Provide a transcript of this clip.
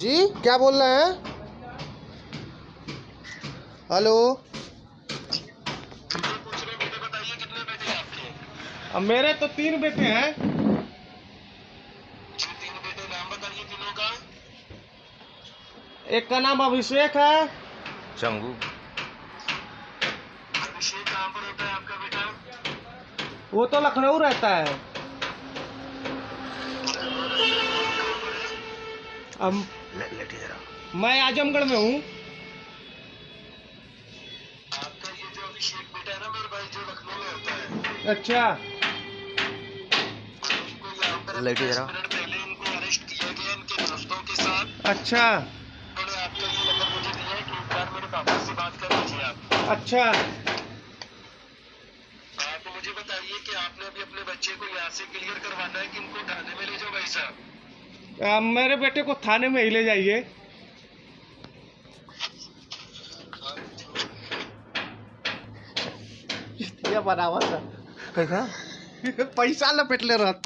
जी क्या बोल रहे हैं? हेलो। बताइए कितने बेटे हैं आपके? अब मेरे तो 3 बेटे हैं। जी 3 बेटे, नाम बताइए तीनों का। एक का नाम अभिषेक है। शंभू। अभिषेक कहाँ पर होता है आपका बेटा? वो तो लखनऊ रहता है। अब लेटे जरा। मैं आजमगढ़ में हूँ। आपका ये जो अभिषेक बेटा है ना मेरे भाई, जो लखनऊ में होता है, अच्छा इनको यहाँ पर लेटे 10 जरा। मिनट पहले इनको अरेस्ट किया गया इनके दोस्तों के साथ। अच्छा उन्होंने आपका ये नंबर मुझे दिया है कि एक बार मेरे पापा से बात कर लीजिए आप। अच्छा। आप मुझे बताइए कि आपने अभी अपने बच्चे को यहाँ से क्लियर करवाना है कि इनको थाने में ले जाओ भाई साहब? मेरे बेटे को थाने में ही ले जाइए। ये बराबर है। कैसा? पैसा लपेट ले रहा था।